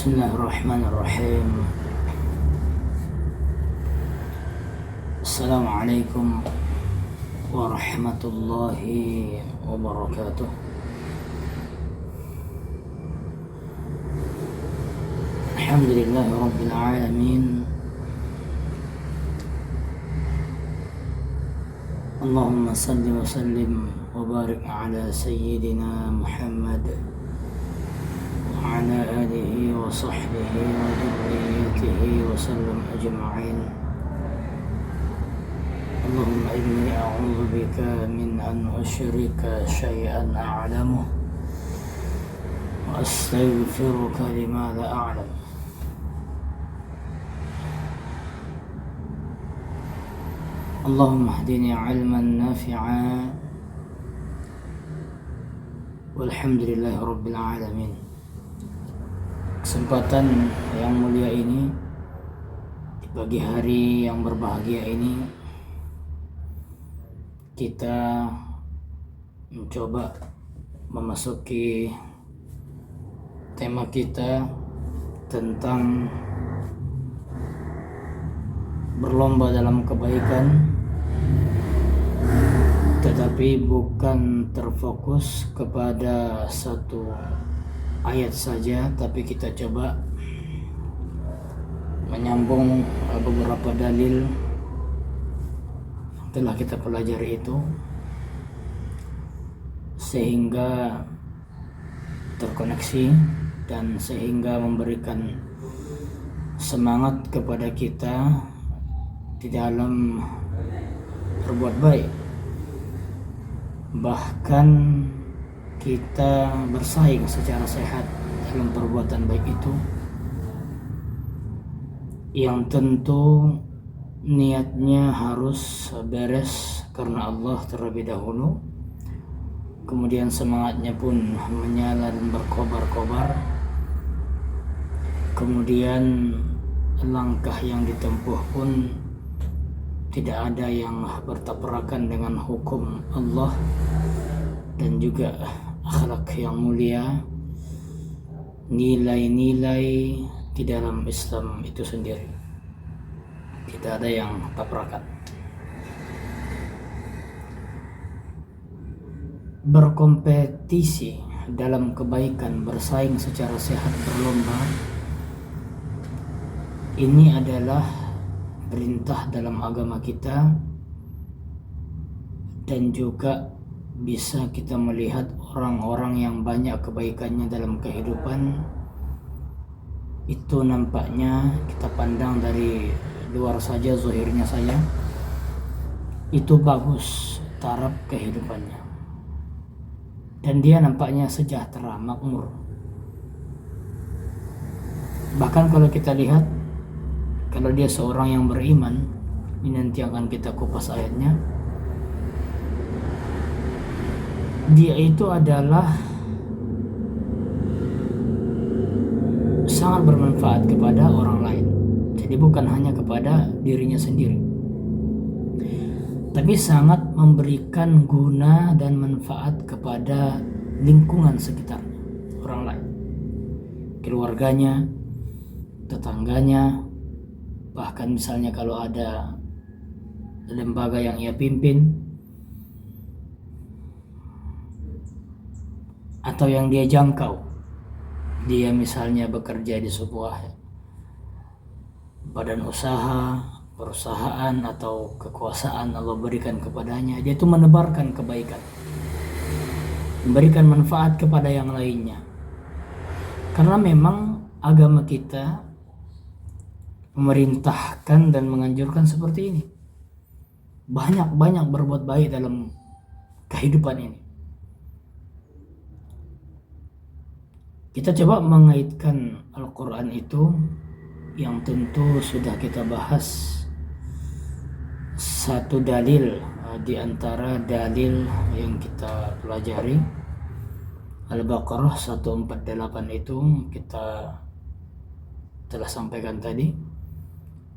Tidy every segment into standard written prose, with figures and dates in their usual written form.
Bismillahirrahmanirrahim. Assalamualaikum warahmatullahi wabarakatuh. Alhamdulillahi rabbil alamin. Allahumma salli wa sallim wa barik ala sayyidina Muhammad وعلى آله وصحبه وذريته وسلم أجمعين. اللهم إني أعوذ بك من أن أشرك شيئا أعلمه وأستغفرك لما لا أعلم. اللهم اهدني علما نافعا والحمد لله رب العالمين. Kesempatan yang mulia ini, di pagi hari yang berbahagia ini, kita mencoba memasuki tema kita tentang berlomba dalam kebaikan, tetapi bukan terfokus kepada satu ayat saja, tapi kita coba menyambung beberapa dalil telah kita pelajari itu sehingga terkoneksi dan sehingga memberikan semangat kepada kita di dalam berbuat baik, bahkan kita bersaing secara sehat dalam perbuatan baik itu, yang tentu niatnya harus beres karena Allah terlebih dahulu, kemudian semangatnya pun menyala dan berkobar-kobar, kemudian langkah yang ditempuh pun tidak ada yang bertabrakan dengan hukum Allah dan juga akhlak yang mulia, nilai-nilai di dalam Islam itu sendiri. Tidak ada yang tabrakan. Berkompetisi dalam kebaikan, bersaing secara sehat, berlomba, ini adalah perintah dalam agama kita, dan juga bisa kita melihat orang-orang yang banyak kebaikannya dalam kehidupan itu nampaknya, kita pandang dari luar saja, zahirnya saja, itu bagus taraf kehidupannya dan dia nampaknya sejahtera, makmur. Bahkan kalau kita lihat, kalau dia seorang yang beriman, ini nanti akan kita kupas ayatnya, dia itu adalah sangat bermanfaat kepada orang lain. Jadi bukan hanya kepada dirinya sendiri, tapi sangat memberikan guna dan manfaat kepada lingkungan sekitar, orang lain, keluarganya, tetangganya, bahkan misalnya kalau ada lembaga yang ia pimpin atau yang dia jangkau, dia misalnya bekerja di sebuah badan usaha, perusahaan atau kekuasaan Allah berikan kepadanya, dia itu menebarkan kebaikan, memberikan manfaat kepada yang lainnya. Karena memang agama kita memerintahkan dan menganjurkan seperti ini. Banyak-banyak berbuat baik dalam kehidupan ini. Kita coba mengaitkan Al-Quran itu, yang tentu sudah kita bahas satu dalil di antara dalil yang kita pelajari, Al-Baqarah 148 itu kita telah sampaikan tadi.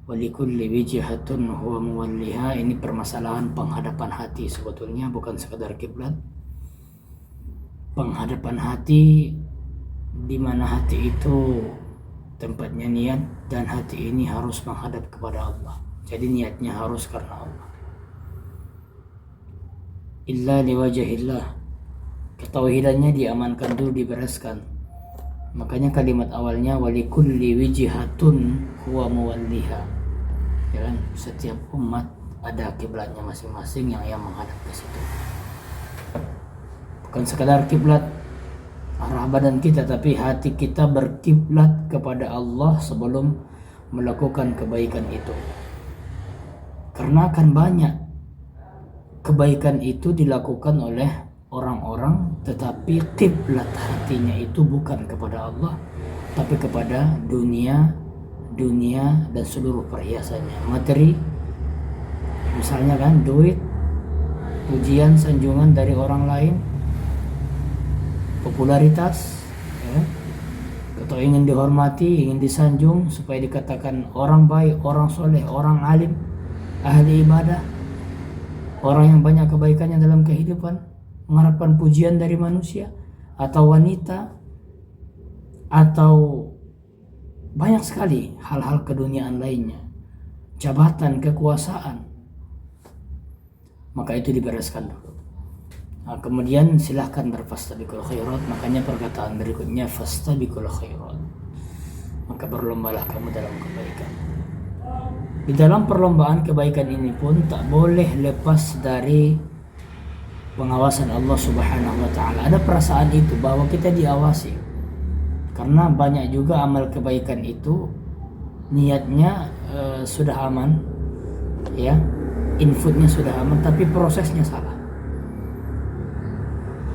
Walikulli wijhatun huwa muwalliha, ini permasalahan penghadapan hati sebetulnya, bukan sekadar kiblat. Penghadapan hati di mana hati itu tempatnya niat, dan hati ini harus menghadap kepada Allah. Jadi niatnya harus karena Allah. Illa liwajahillah, ketauhidannya diamankan dulu, dibereskan. Makanya kalimat awalnya walikulli wijhatun huwa muwalliha. Ya kan? Setiap umat ada kiblatnya masing-masing yang menghadap ke situ. Bukan sekadar kiblat arah badan kita, tapi hati kita berkiblat kepada Allah sebelum melakukan kebaikan itu. Karena akan banyak kebaikan itu dilakukan oleh orang-orang, tetapi kiblat hatinya itu bukan kepada Allah, tapi kepada dunia dan seluruh perhiasannya, materi, misalnya kan, duit, pujian, sanjungan dari orang lain, popularitas, ya, atau ingin dihormati, ingin disanjung supaya dikatakan orang baik, orang soleh, orang alim, ahli ibadah, orang yang banyak kebaikannya dalam kehidupan, mengharapkan pujian dari manusia atau wanita, atau banyak sekali hal-hal keduniaan lainnya, jabatan, kekuasaan. Maka itu dibereskan dulu. Nah, kemudian silahkan berfastabiqul khairat. Makanya perkataan berikutnya fastabiqul khairat, maka berlombalah kamu dalam kebaikan. Di dalam perlombaan kebaikan ini pun tak boleh lepas dari pengawasan Allah Subhanahu wa taala. Ada perasaan itu bahwa kita diawasi. Karena banyak juga amal kebaikan itu niatnya sudah aman, ya, inputnya sudah aman, tapi prosesnya salah,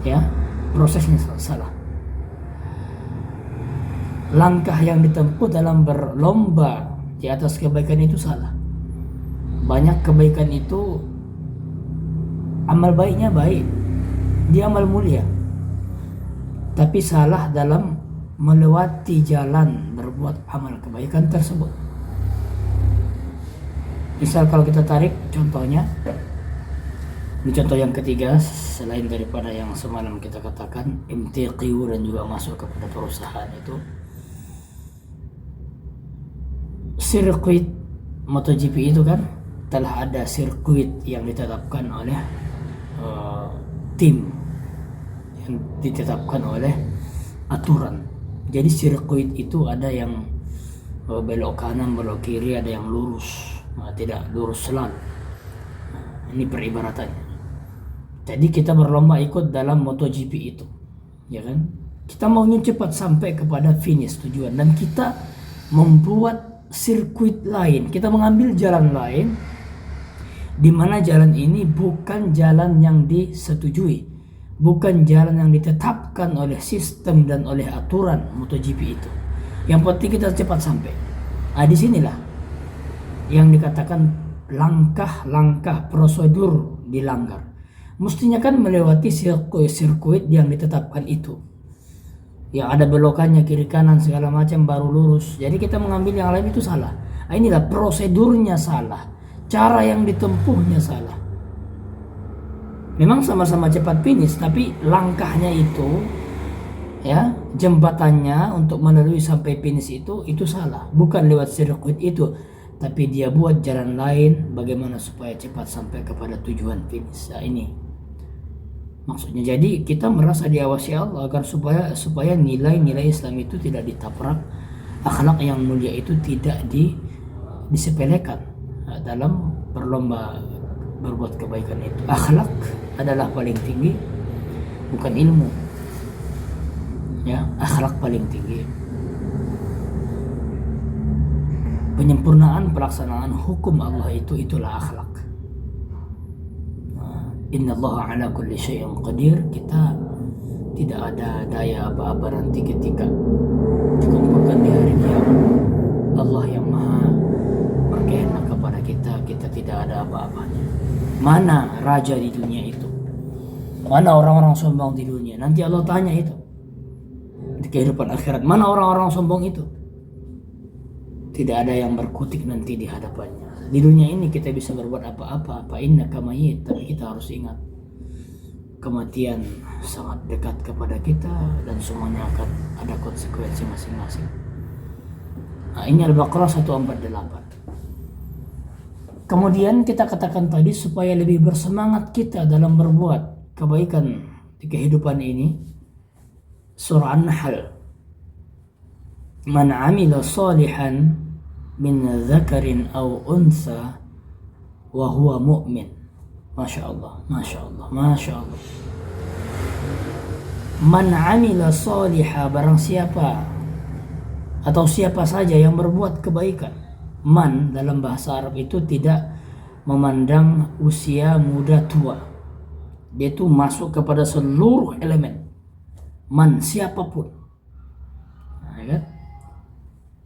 ya, prosesnya salah. Langkah yang ditempuh dalam berlomba di atas kebaikan itu salah. Banyak kebaikan itu amal baiknya baik, dia amal mulia, tapi salah dalam melewati jalan berbuat amal kebaikan tersebut. Misal kalau kita tarik contohnya, ini contoh yang ketiga selain daripada yang semalam kita katakan MTQ dan juga masuk kepada perusahaan itu, sirkuit MotoGP itu kan telah ada sirkuit yang ditetapkan oleh tim, yang ditetapkan oleh aturan. Jadi sirkuit itu ada yang belok kanan, belok kiri, ada yang lurus, tidak lurus selalu. Ini peribaratannya. Jadi kita berlomba ikut dalam MotoGP itu, ya kan? Kita maunya cepat sampai kepada finish tujuan, dan kita membuat sirkuit lain, kita mengambil jalan lain, di mana jalan ini bukan jalan yang disetujui, bukan jalan yang ditetapkan oleh sistem dan oleh aturan MotoGP itu. Yang penting kita cepat sampai. Disinilah yang dikatakan langkah-langkah prosedur dilanggar. Mestinya kan melewati sirkuit yang ditetapkan itu, yang ada belokannya kiri kanan segala macam baru lurus. Jadi kita mengambil yang lain itu salah. Inilah prosedurnya salah, cara yang ditempuhnya salah. Memang sama-sama cepat finish, tapi langkahnya itu, ya, jembatannya untuk melalui sampai finish itu salah. Bukan lewat sirkuit itu, tapi dia buat jalan lain bagaimana supaya cepat sampai kepada tujuan finish. Nah, ini maksudnya. Jadi kita merasa diawasi Allah agar supaya nilai-nilai Islam itu tidak ditabrak, akhlak yang mulia itu tidak disepelekan dalam berlomba berbuat kebaikan itu. Akhlak adalah paling tinggi, bukan ilmu, ya. Akhlak paling tinggi. Penyempurnaan pelaksanaan hukum Allah itulah akhlak. Innallaha ala kulli syai'in qadir. Kita tidak ada daya apa-apa nanti ketika dikumpulkan di hari kiamat. Allah yang maha berkehendak kepada kita tidak ada apa-apanya. Mana raja di dunia itu? Mana orang-orang sombong di dunia? Nanti Allah tanya itu di kehidupan akhirat. Mana orang-orang sombong itu? Tidak ada yang berkutik nanti di hadapannya. Di dunia ini kita bisa berbuat apa-apa. Fa innaka mayyit, tapi kita harus ingat kematian sangat dekat kepada kita dan semuanya akan ada konsekuensi masing-masing. Nah, ini Al-Baqarah 148. Kemudian kita katakan tadi supaya lebih bersemangat kita dalam berbuat kebaikan di kehidupan ini, surah An-Nahl, man amila salihan min dzakarin aw unsa wa huwa mu'min. Masya Allah, Masya Allah, Masya Allah. Man amila salihah, barang siapa atau siapa saja yang berbuat kebaikan. Man dalam bahasa Arab itu tidak memandang usia muda tua. Dia itu masuk kepada seluruh elemen. Man, siapapun. Nah, kan?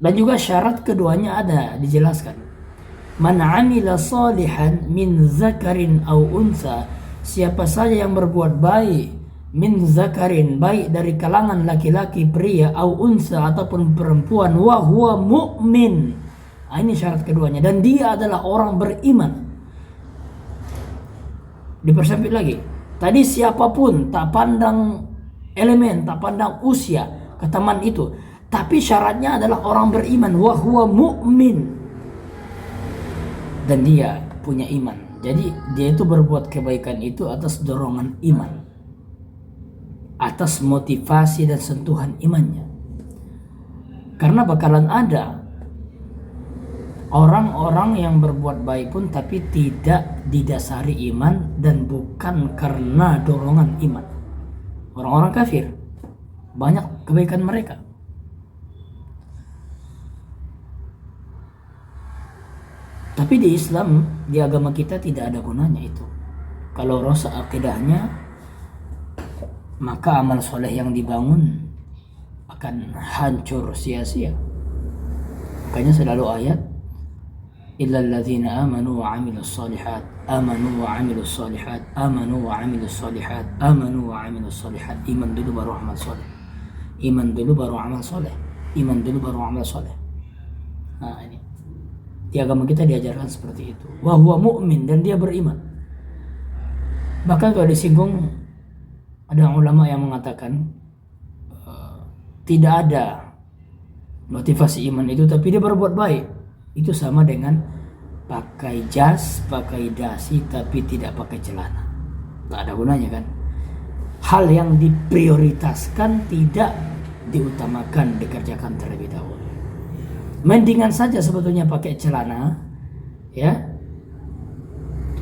Dan juga syarat keduanya ada dijelaskan. Man amila salihan min zakarin aw unsa, siapa saja yang berbuat baik, min zakarin, baik dari kalangan laki-laki pria, aw unsa ataupun perempuan, wa huwa mu'min. Nah, ini syarat keduanya, dan dia adalah orang beriman. Dipersempit lagi. Tadi siapapun, tak pandang elemen, tak pandang usia, kata man itu. Tapi syaratnya adalah orang beriman, wa huwa mu'min. Dan dia punya iman. Jadi dia itu berbuat kebaikan itu atas dorongan iman, atas motivasi dan sentuhan imannya. Karena bakalan ada orang-orang yang berbuat baik pun tapi tidak didasari iman dan bukan karena dorongan iman. Orang-orang kafir, banyak kebaikan mereka. Tapi di Islam, di agama kita tidak ada gunanya itu. Kalau rosak akidahnya, maka amal soleh yang dibangun akan hancur sia-sia. Makanya selalu ayat, illal ladzina amanu wa 'amilus shalihat, amanu wa 'amilus shalihat, amanu wa 'amilus shalihat, amanu wa 'amilus shalihat. Iman dulu baru amal soleh. Iman dulu baru amal soleh. Iman dulu baru amal soleh. Nah, ini di agama kita diajarkan seperti itu. Wa huwa mu'min, dan dia beriman. Bahkan kalau disinggung, ada ulama yang mengatakan tidak ada motivasi iman itu tapi dia berbuat baik. Itu sama dengan pakai jas, pakai dasi tapi tidak pakai celana. Tak ada gunanya kan. Hal yang diprioritaskan tidak diutamakan, dikerjakan terlebih dahulu. Mendingan saja sebetulnya pakai celana, ya,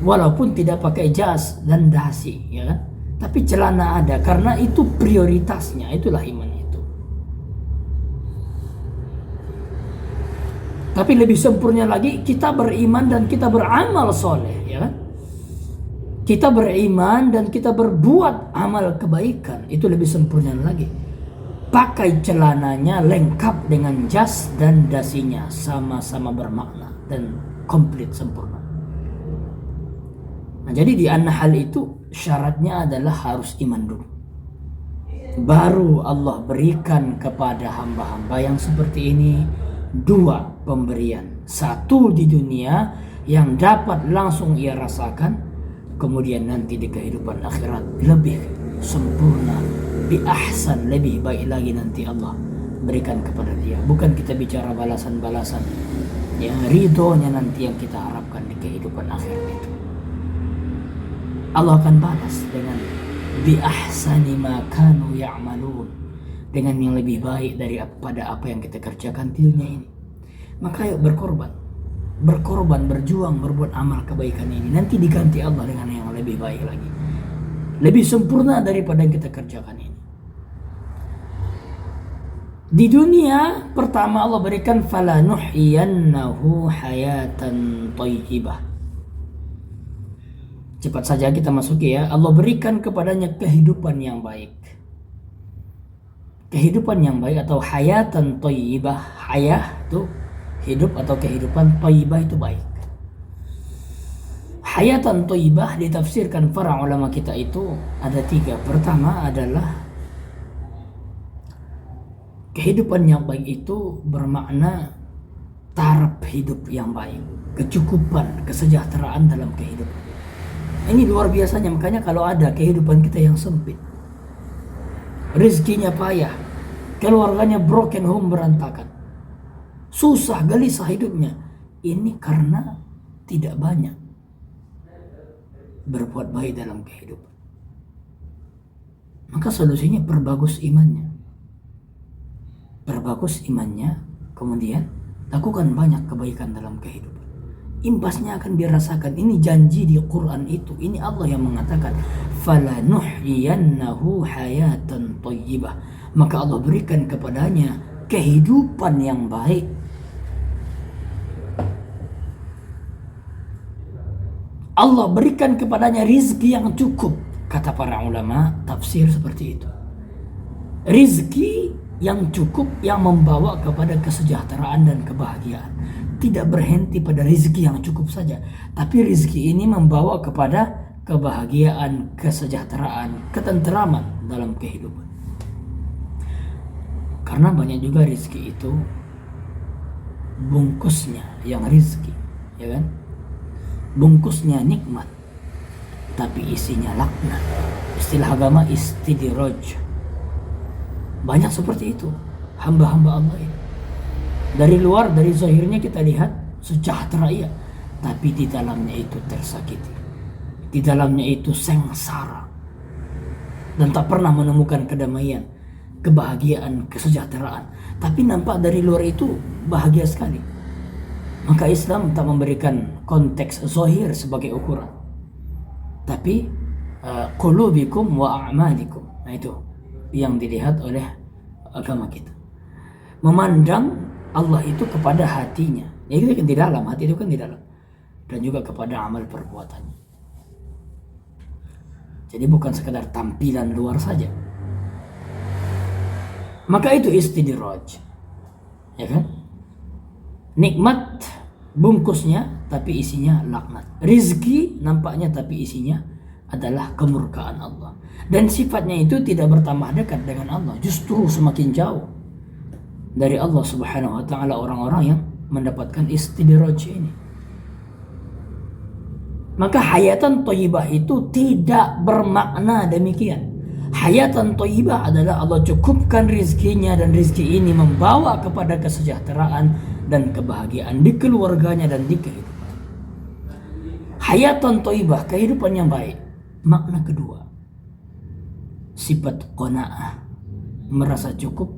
walaupun tidak pakai jas dan dasi, ya kan. Tapi celana ada karena itu prioritasnya, itulah iman itu. Tapi lebih sempurna lagi, kita beriman dan kita beramal soleh, ya kan. Kita beriman dan kita berbuat amal kebaikan, itu lebih sempurna lagi. Pakai celananya lengkap dengan jas dan dasinya, sama-sama bermakna dan komplit sempurna. Nah, jadi di An-Nahl itu syaratnya adalah harus iman dulu. Baru Allah berikan kepada hamba-hamba yang seperti ini dua pemberian. Satu di dunia yang dapat langsung ia rasakan, kemudian nanti di kehidupan akhirat lebih sempurna, bi ahsan, lebih baik lagi nanti Allah berikan kepada dia. Bukan kita bicara balasan-balasan, yang ridhonya nanti yang kita harapkan di kehidupan akhirat itu. Allah akan balas dengan bi ahsani ma kanu ya'malun, dengan yang lebih baik daripada apa yang kita kerjakan di dunia ini. Maka yuk berkorban, berjuang, berbuat amal kebaikan ini. Nanti diganti Allah dengan yang lebih baik lagi, lebih sempurna daripada yang kita kerjakan ini. Di dunia pertama Allah berikan falanuhyiyannahu hayatan thayyibah. Cepat saja kita masuki ya. Allah berikan kepadanya kehidupan yang baik. Kehidupan yang baik atau hayatan thayyibah. Hayah itu hidup atau kehidupan, thayyibah itu baik. Hayatan thayyibah ditafsirkan para ulama kita itu ada tiga. Pertama adalah kehidupan yang baik itu bermakna taraf hidup yang baik, kecukupan, kesejahteraan dalam kehidupan. Ini luar biasanya, makanya kalau ada kehidupan kita yang sempit, rezekinya payah, keluarganya broken home, berantakan, susah gelisah hidupnya. Ini karena tidak banyak berbuat baik dalam kehidupan. Maka solusinya perbagus imannya. Perbagus imannya, kemudian lakukan banyak kebaikan dalam kehidupan. Imbasnya akan dirasakan. Ini janji di Quran itu. Ini Allah yang mengatakan, "Falanuhyiyannahu hayatan thayyibah." Maka Allah berikan kepadanya kehidupan yang baik. Allah berikan kepadanya rizki yang cukup. Kata para ulama tafsir seperti itu. Rizki yang cukup yang membawa kepada kesejahteraan dan kebahagiaan. Tidak berhenti pada rizki yang cukup saja. Tapi rizki ini membawa kepada kebahagiaan, kesejahteraan, ketenteraman dalam kehidupan. Karena banyak juga rizki itu bungkusnya yang rizki, ya kan? Bungkusnya nikmat, tapi isinya laknat. Istilah agama istidraj. Banyak seperti itu hamba-hamba Allah ini. Dari luar, dari zahirnya kita lihat sejahtera iya, tapi di dalamnya itu tersakiti, di dalamnya itu sengsara, dan tak pernah menemukan kedamaian, kebahagiaan, kesejahteraan. Tapi nampak dari luar itu bahagia sekali. Maka Islam tak memberikan konteks zahir sebagai ukuran, tapi qulubikum wa a'malikum. Nah, itu yang dilihat oleh agama kita. Memandang Allah itu kepada hatinya. Ya, itu kan di dalam, hati itu kan di dalam. Dan juga kepada amal perbuatannya. Jadi bukan sekedar tampilan luar saja. Maka itu istidraj. Ya kan? Nikmat bungkusnya tapi isinya laknat. Rizki nampaknya tapi isinya adalah kemurkaan Allah. Dan sifatnya itu tidak bertambah dekat dengan Allah, justru semakin jauh dari Allah Subhanahu wa taala orang-orang yang mendapatkan istidraj ini. Maka hayatan thayyibah itu tidak bermakna demikian. Hayatan thayyibah adalah Allah cukupkan rizkinya, dan rizki ini membawa kepada kesejahteraan dan kebahagiaan di keluarganya dan di kehidupan. Hayatan thayyibah, kehidupan yang baik. Makna kedua, sifat qanaah, merasa cukup,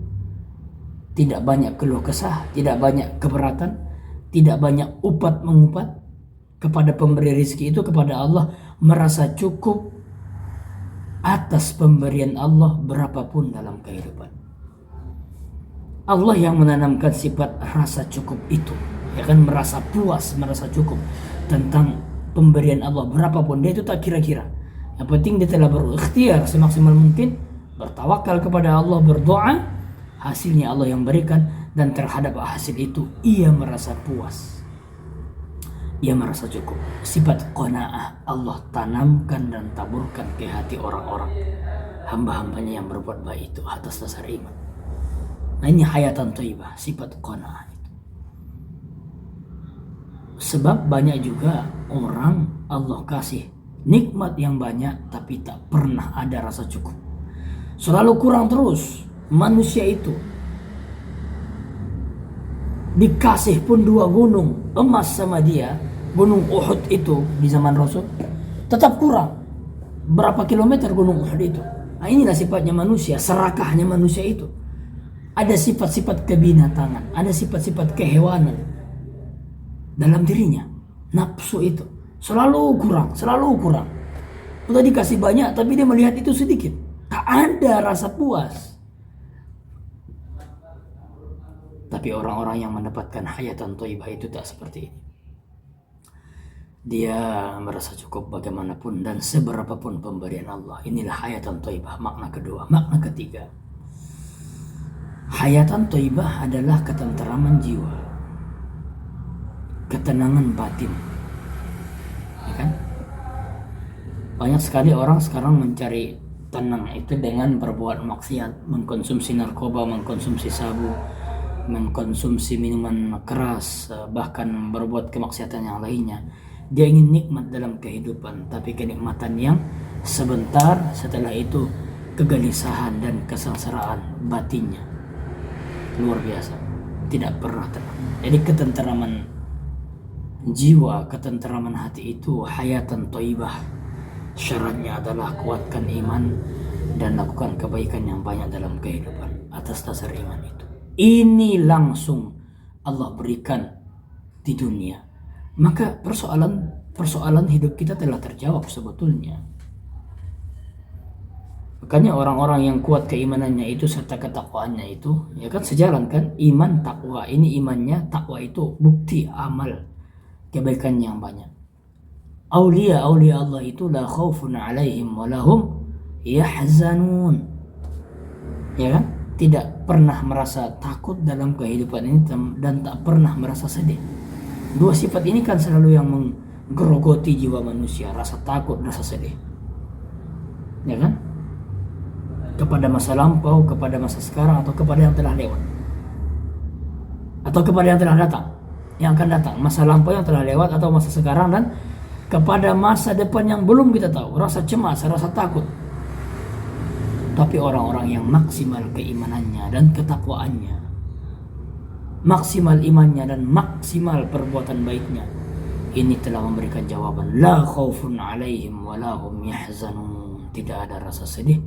tidak banyak keluh kesah, tidak banyak keberatan, tidak banyak upat mengupat kepada pemberi rizki itu, kepada Allah, merasa cukup atas pemberian Allah berapapun dalam kehidupan. Allah yang menanamkan sifat rasa cukup itu, ya kan, merasa puas, merasa cukup tentang pemberian Allah berapapun. Dia itu tak kira-kira. Yang penting dia telah berikhtiar semaksimal mungkin, bertawakal kepada Allah, berdoa, hasilnya Allah yang berikan, dan terhadap hasil itu ia merasa puas, ia merasa cukup. Sifat qanaah Allah tanamkan dan taburkan ke hati orang-orang, hamba-hambanya yang berbuat baik itu atas dasar iman. Nah, ini hayatan thayyibah, sifat qanaah itu. Sebab banyak juga orang Allah kasih nikmat yang banyak tapi tak pernah ada rasa cukup. Selalu kurang terus. Manusia itu dikasih pun 2 gunung emas sama dia, gunung Uhud itu di zaman Rasul, tetap kurang. Berapa kilometer gunung Uhud itu? Nah, inilah sifatnya manusia, serakahnya manusia itu. Ada sifat-sifat kebinatangan, ada sifat-sifat kehewanan dalam dirinya. Nafsu itu selalu kurang, selalu kurang. Udah dikasih banyak tapi dia melihat itu sedikit. Tak ada rasa puas. Tapi orang-orang yang mendapatkan hayatan thayyibah itu tak seperti ini. Dia merasa cukup bagaimanapun dan seberapapun pemberian Allah. Inilah hayatan thayyibah, makna kedua. Makna ketiga, hayatan thayyibah adalah ketenteraman jiwa, ketenangan batin. Ya kan? Banyak sekali orang sekarang mencari tenang itu dengan berbuat maksiat, mengkonsumsi narkoba, mengkonsumsi sabu, mengkonsumsi minuman keras, bahkan berbuat kemaksiatan yang lainnya. Dia ingin nikmat dalam kehidupan, tapi kenikmatan yang sebentar, setelah itu kegelisahan dan kesengsaraan batinnya luar biasa. tidak pernah tenang. Jadi ketenteraman jiwa, ketenteraman hati itu hayatan thayyibah. Syaratnya adalah kuatkan iman dan lakukan kebaikan yang banyak dalam kehidupan atas dasar iman itu. Ini langsung Allah berikan di dunia. Maka persoalan hidup kita telah terjawab sebetulnya. Makanya orang-orang yang kuat keimanannya itu serta ketakwaannya itu, ya kan sejalan kan, iman takwa. Ini imannya, takwa itu bukti amal kebaikan yang banyak. Aulia Allah itu la khaufun alaihim wa lahum yahzanun. Ya kan? Tidak pernah merasa takut dalam kehidupan ini dan tak pernah merasa sedih. Dua sifat ini kan selalu yang menggerogoti jiwa manusia, rasa takut, rasa sedih. Ya kan? Kepada masa lampau, kepada masa sekarang, atau kepada yang telah lewat, atau kepada yang telah datang, yang akan datang, masa lampau yang telah lewat atau masa sekarang, dan kepada masa depan yang belum kita tahu. Rasa cemas, rasa takut. Tapi orang-orang yang maksimal keimanannya dan ketakwaannya, maksimal imannya dan maksimal perbuatan baiknya, ini telah memberikan jawaban la khaufun alaihim wa la hum yahzanun. Tidak ada rasa sedih,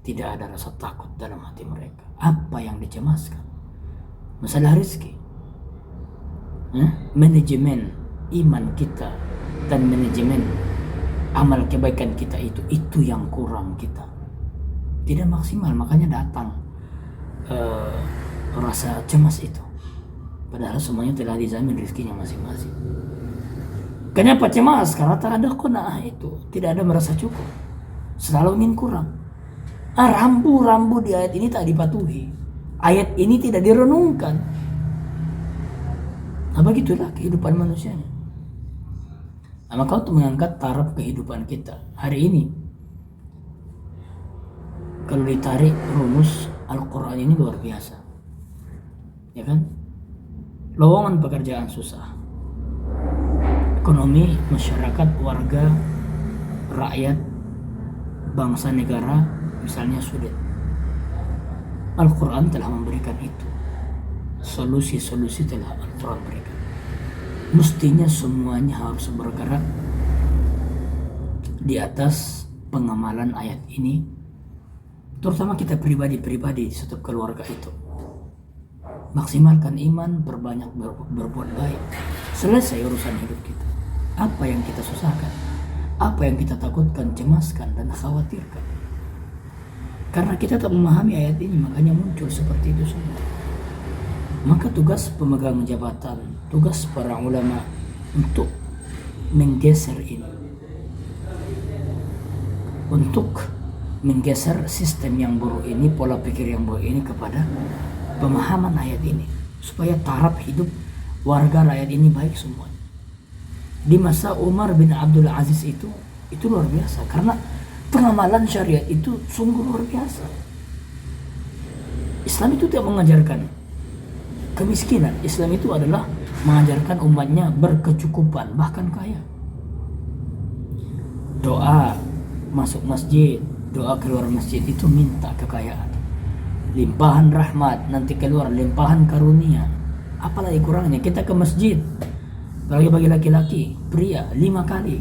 tidak ada rasa takut dalam hati mereka. Apa yang dicemaskan? Masalah rezeki, manajemen iman kita dan manajemen amal kebaikan kita itu yang kurang kita, tidak maksimal. Makanya datang rasa cemas itu, padahal semuanya telah dijamin rezekinya masing-masing. Kenapa cemas? Karena tak ada qanaah itu, tidak ada merasa cukup, selalu ingin kurang. Rambu-rambu di ayat ini tak dipatuhi, ayat ini tidak direnungkan. Begitulah kehidupan manusianya. Maka untuk mengangkat taraf kehidupan kita hari ini, kalau ditarik rumus Al-Quran ini luar biasa, ya kan? Lowongan pekerjaan susah, ekonomi, masyarakat, warga, rakyat, bangsa, negara misalnya sulit. Al-Quran telah memberikan itu. Solusi-solusi telah Al-Quran berikan. Mestinya semuanya harus bergerak di atas pengamalan ayat ini, terutama kita pribadi-pribadi di setiap keluarga itu. Maksimalkan iman, perbanyak berbuat baik. Selesai urusan hidup kita. Apa yang kita susahkan, apa yang kita takutkan, cemaskan, dan khawatirkan. Karena kita tak memahami ayat ini, makanya muncul seperti itu semua. Maka tugas pemegang jabatan, tugas para ulama untuk menggeser ini, untuk menggeser sistem yang buruk ini, pola pikir yang buruk ini kepada pemahaman ayat ini, supaya taraf hidup warga rakyat ini baik semuanya. Di masa Umar bin Abdul Aziz itu luar biasa, karena pengamalan syariat itu sungguh luar biasa. Islam itu tidak mengajarkan kemiskinan. Islam itu adalah mengajarkan umatnya berkecukupan, bahkan kaya. Doa masuk masjid, doa keluar masjid itu minta kekayaan, limpahan rahmat, nanti keluar limpahan karunia. Apalagi kurangnya kita ke masjid, bagi laki-laki, pria 5 kali,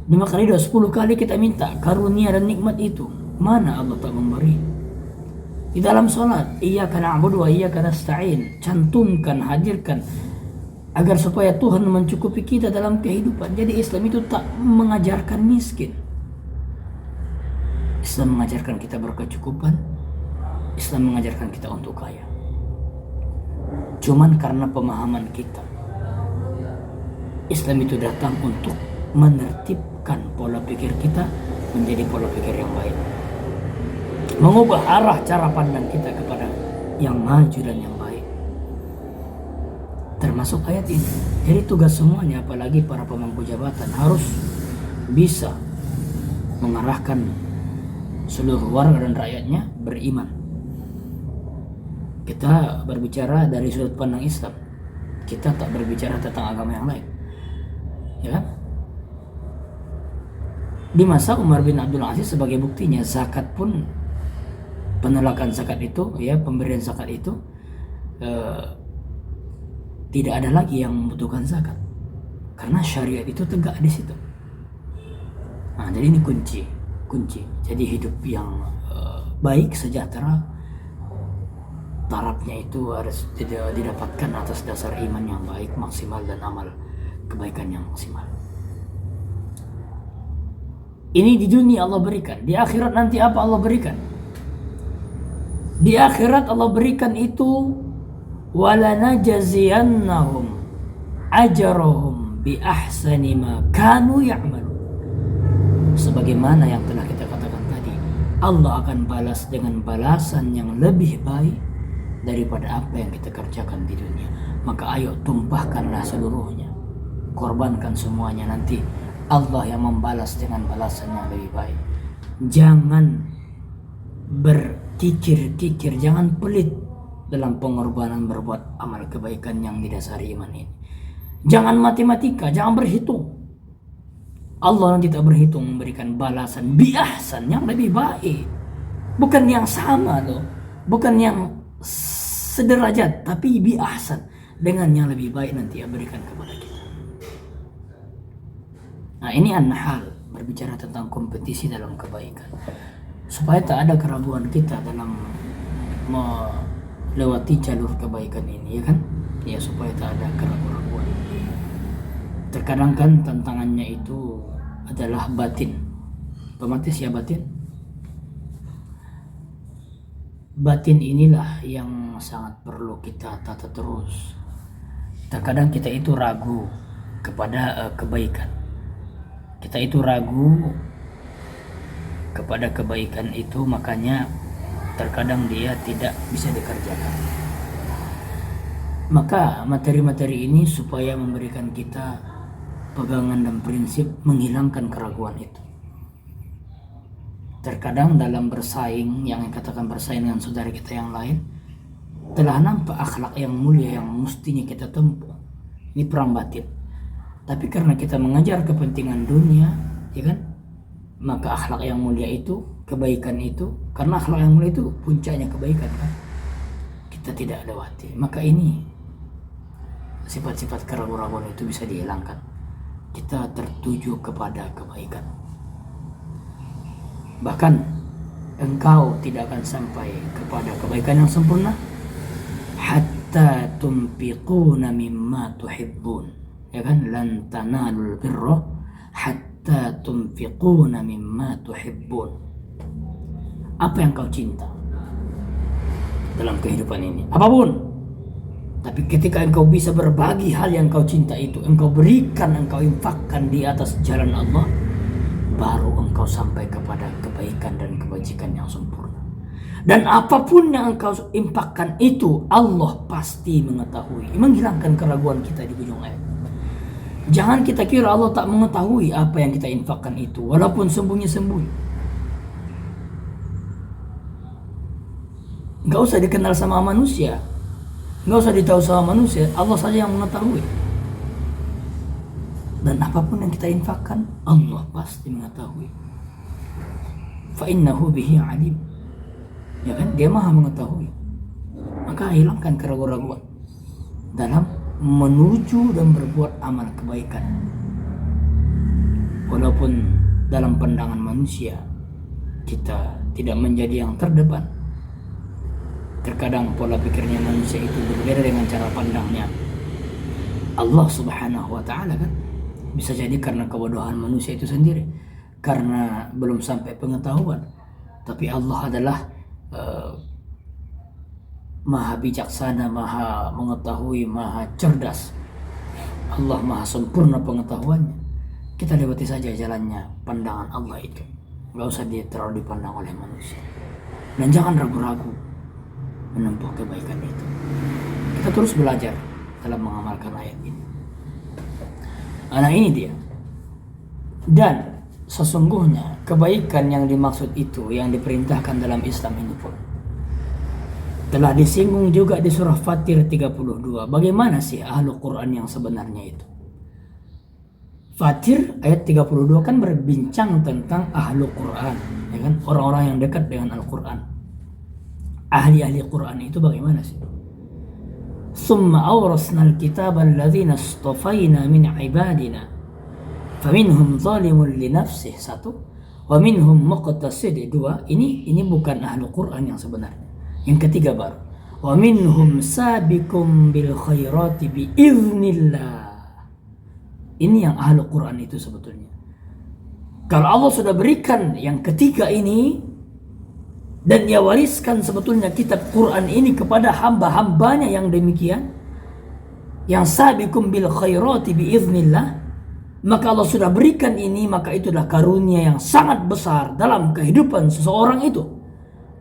5 kali doa, 10 kali kita minta karunia dan nikmat itu. Mana Allah tak memberi? Di dalam sholat, iyyaka na'budu wa iyyaka nasta'in, cantumkan, hadirkan, agar supaya Tuhan mencukupi kita dalam kehidupan. Jadi Islam itu tak mengajarkan miskin. Islam mengajarkan kita berkecukupan. Islam mengajarkan kita untuk kaya. Cuman karena pemahaman kita, Islam itu datang untuk menertibkan pola pikir kita menjadi pola pikir yang baik, mengubah arah cara pandang kita kepada yang maju dan yang baik, termasuk ayat ini. Jadi tugas semuanya, apalagi para pemangku jabatan, harus bisa mengarahkan seluruh warga dan rakyatnya beriman. Kita berbicara dari sudut pandang Islam, kita tak berbicara tentang agama yang lain, ya kan? Di masa Umar bin Abdul Aziz sebagai buktinya, zakat pun penolakan zakat itu, ya, pemberian zakat itu tidak ada lagi yang membutuhkan zakat karena syariat itu tegak di situ. Nah, jadi ini kunci. Jadi hidup yang baik, sejahtera, tarafnya itu harus didapatkan atas dasar iman yang baik maksimal dan amal kebaikan yang maksimal. Ini di dunia Allah berikan. Di akhirat nanti apa Allah berikan? Di akhirat Allah berikan itu walanajziyannahum ajrahum bi ahsani ma kanu ya'malun. Sebagaimana yang telah kita katakan tadi, Allah akan balas dengan balasan yang lebih baik daripada apa yang kita kerjakan di dunia. Maka ayo tumpahkanlah seluruhnya, korbankan semuanya, nanti Allah yang membalas dengan balasan yang lebih baik. Jangan berkikir-kikir, jangan pelit dalam pengorbanan berbuat amal kebaikan yang didasari iman ini. Jangan matematika, jangan berhitung. Allah nanti tak berhitung memberikan balasan biahsan yang lebih baik. Bukan yang sama loh, bukan yang sederajat, tapi biahsan, dengan yang lebih baik nanti yang berikan kepada kita. Nah, ini An-Nahl berbicara tentang kompetisi dalam kebaikan, supaya tak ada keraguan kita dalam melewati jalur kebaikan ini, ya kan? Ya, supaya tak ada keraguan. Terkadang kan tantangannya itu adalah batin. Otomatis ya batin. Batin inilah yang sangat perlu kita tata terus. Terkadang kita itu ragu kepada kebaikan. Kita itu ragu kepada kebaikan itu, makanya terkadang dia tidak bisa dikerjakan. Maka materi-materi ini supaya memberikan kita pegangan dan prinsip menghilangkan keraguan itu. Terkadang dalam bersaing, yang katakan bersaing dengan saudara kita yang lain, telah nampak akhlak yang mulia yang mestinya kita tempuh. Ini perang batin. Tapi karena kita mengejar kepentingan dunia, ya kan? Maka akhlak yang mulia itu, kebaikan itu, karena akhlak yang mulia itu puncaknya kebaikan kan, kita tidak lewati. Maka ini sifat-sifat keraguan-keraguan itu bisa dihilangkan. Kita tertuju kepada kebaikan. Bahkan engkau tidak akan sampai kepada kebaikan yang sempurna hatta tunfiquna mimma tuhibbun. Ya kan, lan tanalul birra hatta tunfiquna mimma tuhibbun. Apa yang kau cinta dalam kehidupan ini, apapun, tapi ketika engkau bisa berbagi hal yang kau cinta itu, engkau berikan, engkau infakkan di atas jalan Allah, baru engkau sampai kepada kebaikan dan kebajikan yang sempurna. Dan apapun yang engkau infakkan itu, Allah pasti mengetahui. Menghilangkan keraguan kita di ujung ayat. Jangan kita kira Allah tak mengetahui apa yang kita infakkan itu, walaupun sembunyi-sembunyi. Enggak usah dikenal sama manusia, enggak usah ditahu sama manusia, Allah saja yang mengetahui. Dan apapun yang kita infakkan, Allah pasti mengetahui. Fa innahu bihi alim. Ya kan, dia maha mengetahui. Maka hilangkan keraguan-keraguan dalam menuju dan berbuat amal kebaikan. Walaupun dalam pandangan manusia kita tidak menjadi yang terdepan. Terkadang pola pikirnya manusia itu berbeda dengan cara pandangnya Allah Subhanahu wa ta'ala kan. Bisa jadi karena kebodohan manusia itu sendiri, karena belum sampai pengetahuan. Tapi Allah adalah maha bijaksana, maha mengetahui, maha cerdas. Allah maha sempurna pengetahuannya. Kita lewati saja jalannya, pandangan Allah itu. Gak usah dia terlalu dipandang oleh manusia. Dan jangan ragu-ragu menempuh kebaikan itu. Kita terus belajar dalam mengamalkan ayat ini. Nah, ini dia. Dan sesungguhnya kebaikan yang dimaksud itu, yang diperintahkan dalam Islam ini pun telah disinggung juga di surah Fatir 32. Bagaimana sih ahlu Quran yang sebenarnya itu? Fatir ayat 32 kan berbincang tentang ahlu Quran, ya kan? Orang-orang yang dekat dengan Al-Quran. ahli-ahli Quran itu bagaimana sih? Summa awrasnal kitab alladzina istafaina min ibadina faminhum zalimun li nafsih, satu, wa minhum muqtasid, dua. Ini bukan ahli Quran yang sebenarnya. Yang ketiga baru, wa minhum sabiqum bil khairati bi iznillah. Ini yang ahli Quran itu sebetulnya. Kalau Allah sudah berikan yang ketiga ini, dan dia wariskan sebetulnya kitab Quran ini kepada hamba-hambanya yang demikian, yang sabiqum bil khairati bi iznillah, maka Allah sudah berikan ini, maka itu adalah karunia yang sangat besar dalam kehidupan seseorang itu.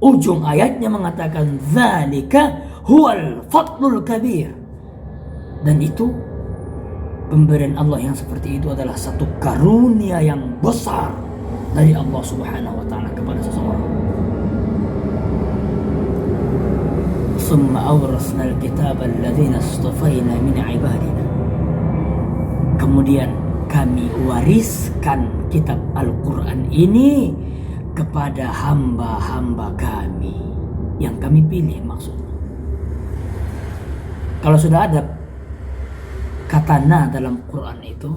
Ujung ayatnya mengatakan zalika huwal fadlul kabir. Dan itu pemberian Allah yang seperti itu adalah satu karunia yang besar dari Allah Subhanahu wa taala kepada seseorang. Summa awrasnal kitab alladzina istafaina min ibadina. Kemudian kami wariskan kitab Al-Quran ini kepada hamba-hamba kami yang kami pilih, maksudnya. Kalau sudah ada kata na dalam Quran itu,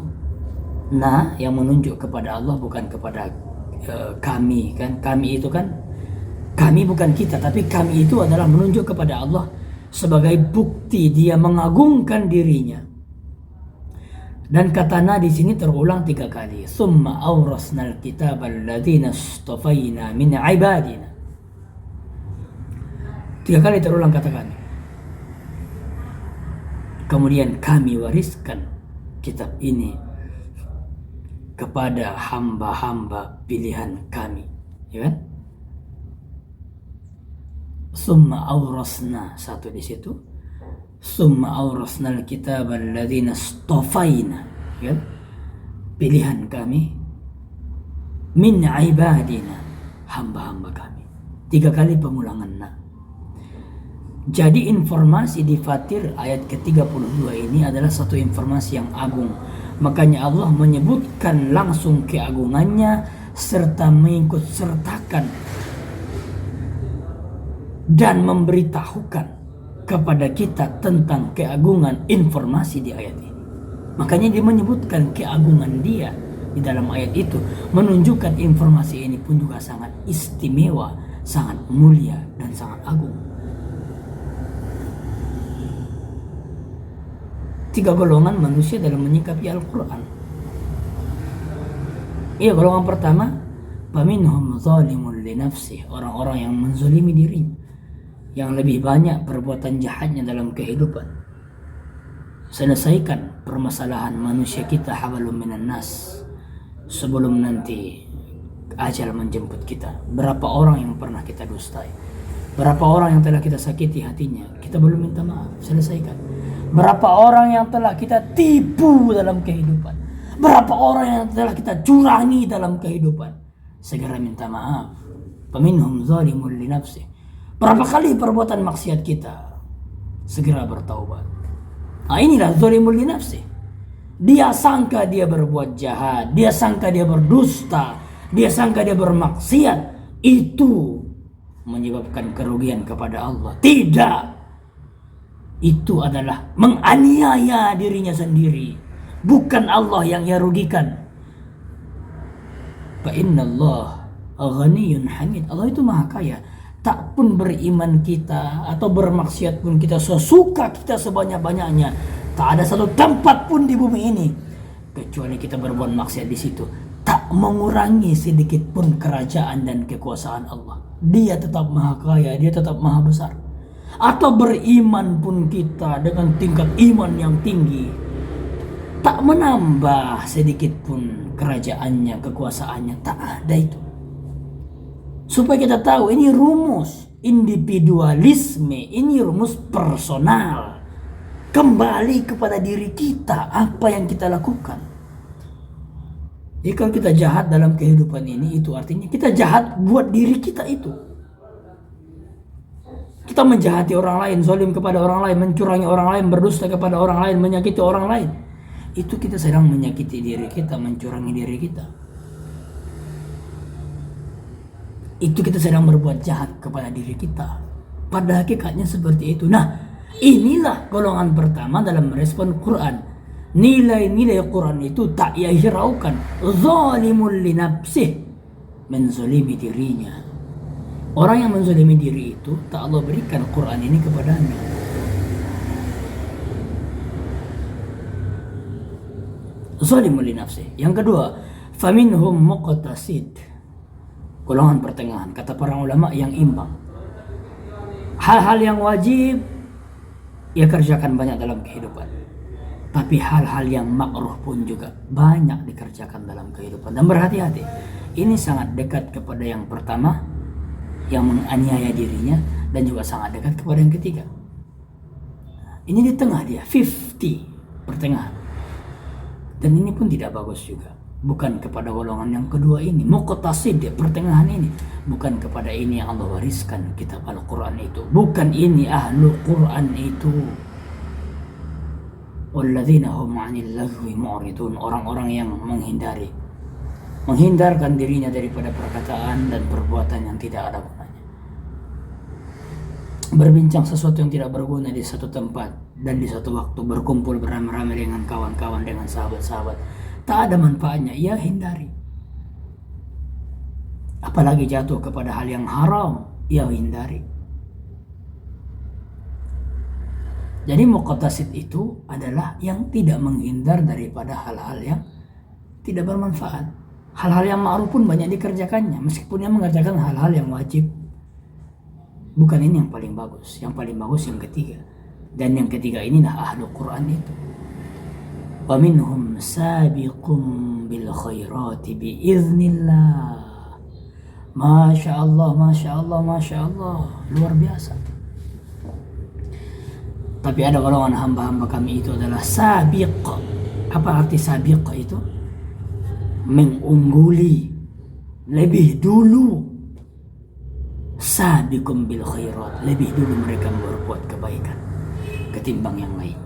na yang menunjuk kepada Allah, bukan kepada kami, kan? Kami itu kan, kami bukan kita, tapi kami itu adalah menunjuk kepada Allah sebagai bukti dia mengagungkan dirinya. Dan kata na di sini terulang 3 kali. Summa awrasnal kitab alladzina istafaina min ibadina. 3 kali terulang kata kami. Kemudian kami wariskan kitab ini kepada hamba-hamba pilihan kami, ya kan? Summa awrasna, satu di situ. Summa awrasnal kitab alladzina istafaina, ya? Pilihan kami, min ibadina, hamba-hamba kami. 3 kali pengulangan na. Jadi informasi di Fatir ayat ke-32 ini adalah satu informasi yang agung. Makanya Allah menyebutkan langsung keagungannya serta mengikut sertakan dan memberitahukan kepada kita tentang keagungan informasi di ayat ini. Makanya dia menyebutkan keagungan dia di dalam ayat itu, menunjukkan informasi ini pun juga sangat istimewa, sangat mulia, dan sangat agung. 3 golongan manusia dalam menyikapi Al-Quran. Golongan pertama, faminhum zalimun li nafsih, orang-orang yang menzalimi dirinya, yang lebih banyak perbuatan jahatnya dalam kehidupan. Selesaikan permasalahan manusia kita habalum minan nas sebelum nanti ajal menjemput kita. Berapa orang yang pernah kita dustai, berapa orang yang telah kita sakiti hatinya, kita belum minta maaf, selesaikan. Berapa orang yang telah kita tipu dalam kehidupan, berapa orang yang telah kita curangi dalam kehidupan, segera minta maaf. Faminhum zalimun li nafsih. Berapa kali perbuatan maksiat kita, segera bertaubat. Inilah zalimul li nafsih. Dia sangka dia berbuat jahat, dia sangka dia berdusta, dia sangka dia bermaksiat, itu menyebabkan kerugian kepada Allah. Tidak. Itu adalah menganiaya dirinya sendiri. Bukan Allah yang ia rugikan. Fa innallaha ghaniyun hamid. Allah itu maha kaya. Tak pun beriman kita atau bermaksiat pun kita sesuka kita sebanyak-banyaknya, tak ada satu tempat pun di bumi ini kecuali kita berbuat maksiat di situ, tak mengurangi sedikit pun kerajaan dan kekuasaan Allah. Dia tetap maha kaya, dia tetap maha besar. Atau beriman pun kita dengan tingkat iman yang tinggi, tak menambah sedikit pun kerajaannya, kekuasaannya, tak ada itu. Supaya kita tahu ini rumus individualisme, ini rumus personal. Kembali kepada diri kita, apa yang kita lakukan. Jadi kalau kita jahat dalam kehidupan ini, itu artinya kita jahat buat diri kita itu. Kita menjahati orang lain, zalim kepada orang lain, mencurangi orang lain, berdusta kepada orang lain, menyakiti orang lain. Itu kita sedang menyakiti diri kita, mencurangi diri kita. Itu kita sedang berbuat jahat kepada diri kita. Pada hakikatnya seperti itu. Nah, inilah golongan pertama dalam merespon Quran. Nilai-nilai Quran itu tak ia hiraukan. Zalimul li nafsih, menzalimi dirinya. Orang yang menzalimi diri itu tak Allah berikan Quran ini kepadanya. Zalimul li nafsih. Yang kedua, faminhum muqtasid. Golongan pertengahan, kata para ulama, yang imbang. Hal-hal yang wajib ia kerjakan banyak dalam kehidupan. Tapi hal-hal yang makruh pun juga banyak dikerjakan dalam kehidupan. Dan berhati-hati, ini sangat dekat kepada yang pertama, yang menganiaya dirinya, dan juga sangat dekat kepada yang ketiga. Ini di tengah dia, 50, pertengahan. Dan ini pun tidak bagus juga. Bukan kepada golongan yang kedua ini, muqtasid, pertengahan ini. Bukan kepada ini yang Allah wariskan kitab Al-Quran itu. Bukan ini ahlu Quran itu. Walladzina hum 'anil lagwi mu'ridun, orang-orang yang menghindarkan dirinya daripada perkataan dan perbuatan yang tidak ada gunanya. Berbincang sesuatu yang tidak berguna di satu tempat dan di satu waktu, berkumpul beramai-ramai dengan kawan-kawan, dengan sahabat-sahabat, tak ada manfaatnya, ia hindari. Apalagi jatuh kepada hal yang haram, ia hindari. Jadi muqtasid itu adalah yang tidak menghindar daripada hal-hal yang tidak bermanfaat. Hal-hal yang ma'ruf pun banyak dikerjakannya, meskipun dia mengerjakan hal-hal yang wajib. Bukan ini yang paling bagus. Yang paling bagus yang ketiga. Dan yang ketiga inilah ahlu Quran itu. Wa minhum sabiqum bil khairati biiznillah. Masya Allah, Masya Allah, Masya Allah. Luar biasa. Tapi ada golongan hamba-hamba kami itu adalah sabiq. Apa arti sabiq itu? Mengungguli, lebih dulu. Sabiqum bil khairat, lebih dulu mereka berbuat kebaikan ketimbang yang lainnya.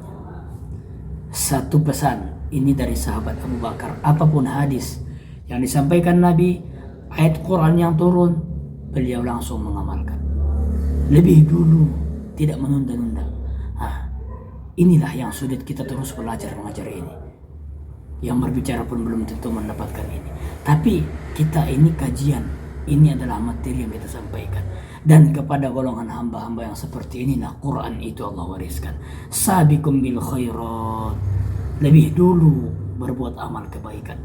Satu pesan ini dari sahabat Abu Bakar, apapun hadis yang disampaikan Nabi, ayat Quran yang turun, beliau langsung mengamalkan. Lebih dulu, tidak menunda-nunda. Inilah yang sulit kita terus belajar mengajar ini. Yang berbicara pun belum tentu mendapatkan ini. Tapi kita ini kajian, ini adalah materi yang kita sampaikan. Dan kepada golongan hamba-hamba yang seperti inilah Quran itu Allah wariskan. Sabiqum bil khairat, lebih dulu berbuat amal kebaikan.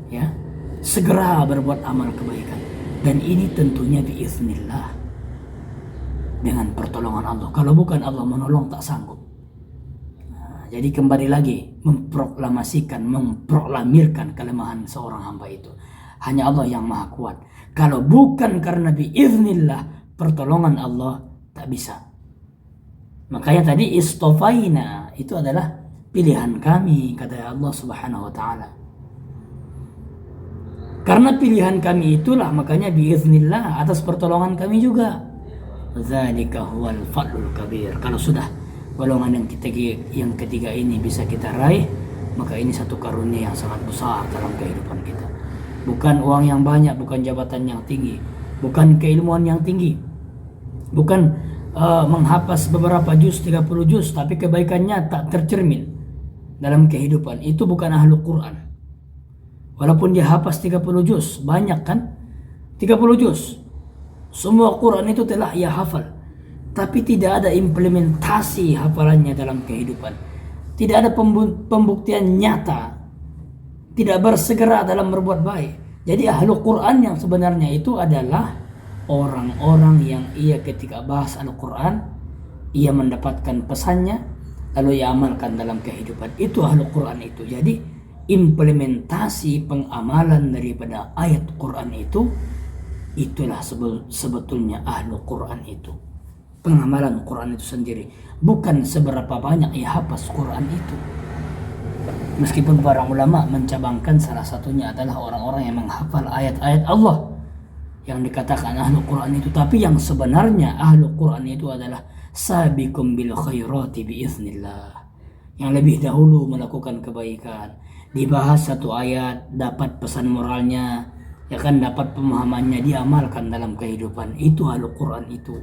Ya, segera berbuat amal kebaikan. Dan ini tentunya biiznillah, dengan pertolongan Allah. Kalau bukan Allah menolong, tak sanggup. Jadi kembali lagi memproklamirkan kelemahan seorang hamba itu. Hanya Allah yang maha kuat. Kalau bukan karena biiznillah, pertolongan Allah, tak bisa. Makanya tadi istofaina itu adalah pilihan kami, kata Allah Subhanahu wa taala. Karena pilihan kami itulah, makanya biiznillah, atas pertolongan kami juga. Dzalika huwal fadlul kabir. Kalau sudah golongan yang ketiga ini bisa kita raih, maka ini satu karunia yang sangat besar dalam kehidupan kita. Bukan uang yang banyak, bukan jabatan yang tinggi, bukan keilmuan yang tinggi, bukan menghafaz beberapa juz, 30 juz, tapi kebaikannya tak tercermin dalam kehidupan. Itu bukan ahlu Quran. Walaupun dia hafaz 30 juz, banyak kan? 30 juz. Semua Quran itu telah ia hafal. Tapi tidak ada implementasi hafalannya dalam kehidupan. Tidak ada pembuktian nyata. Tidak bersegera dalam berbuat baik. Jadi ahlu Quran yang sebenarnya itu adalah orang-orang yang ia ketika bahas Al-Quran, ia mendapatkan pesannya, lalu ia amalkan dalam kehidupan. Itu ahlu Quran itu. Jadi implementasi pengamalan daripada ayat Quran itu, itulah sebetulnya ahlu Quran itu. Pengamalan Quran itu sendiri, bukan seberapa banyak ia hafaz Quran itu. Meskipun para ulama mencabangkan salah satunya adalah orang-orang yang menghafal ayat-ayat Allah yang dikatakan ahlu Quran itu, tapi yang sebenarnya ahlu Quran itu adalah sabiqum bil khairati biiznillah, yang lebih dahulu melakukan kebaikan. Dibahas satu ayat, dapat pesan moralnya, ya kan, dapat pemahamannya, diamalkan dalam kehidupan. Itu ahlu Quran itu.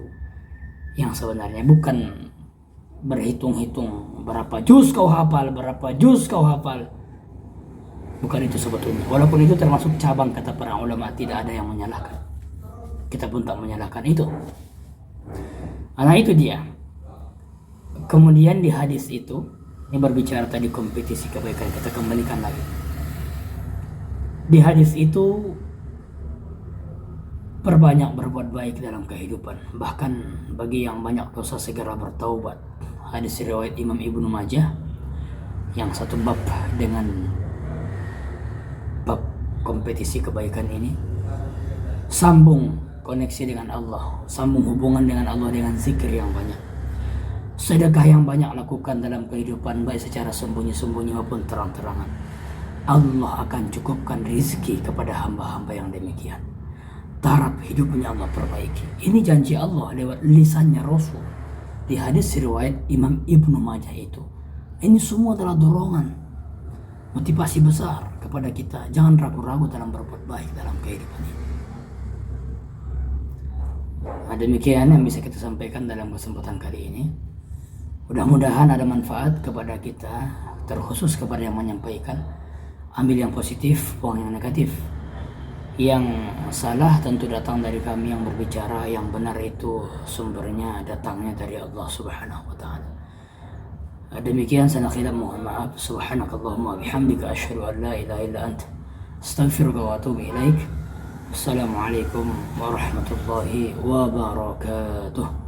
yang sebenarnya, bukan berhitung-hitung berapa juz kau hafal, bukan itu sebetulnya. Walaupun itu termasuk cabang, kata para ulama, tidak ada yang menyalahkan, kita pun tak menyalahkan itu. Nah itu dia. Kemudian di hadis itu, ini berbicara tadi kompetisi kebaikan, kita kembalikan lagi. Di hadis itu, perbanyak berbuat baik dalam kehidupan, bahkan bagi yang banyak dosa segera bertaubat. Hadis riwayat Imam Ibnu Majah yang satu bab dengan bab kompetisi kebaikan ini. Sambung koneksi dengan Allah, sambung hubungan dengan Allah dengan zikir yang banyak, sedekah yang banyak lakukan dalam kehidupan, baik secara sembunyi-sembunyi maupun terang-terangan. Allah akan cukupkan rizki kepada hamba-hamba yang demikian. Taraf hidupnya Allah perbaiki. Ini janji Allah lewat lisannya Rasul di hadis riwayat Imam Ibnu Majah itu. Ini semua adalah dorongan, motivasi besar kepada kita. Jangan ragu-ragu dalam berbuat baik dalam kehidupan ini. Nah, demikian yang bisa kita sampaikan dalam kesempatan kali ini. Mudah-mudahan ada manfaat kepada kita, terkhusus kepada yang menyampaikan. Ambil yang positif, buang yang negatif. Yang salah tentu datang dari kami yang berbicara, yang benar itu sumbernya datangnya dari Allah Subhanahu wa taala. Demikian, saya mohon maaf. Subhanakallahumma bihamdika asyhadu an la ilaha illa anta astaghfiruka wa atubu ilaik. Assalamualaikum warahmatullahi wabarakatuh.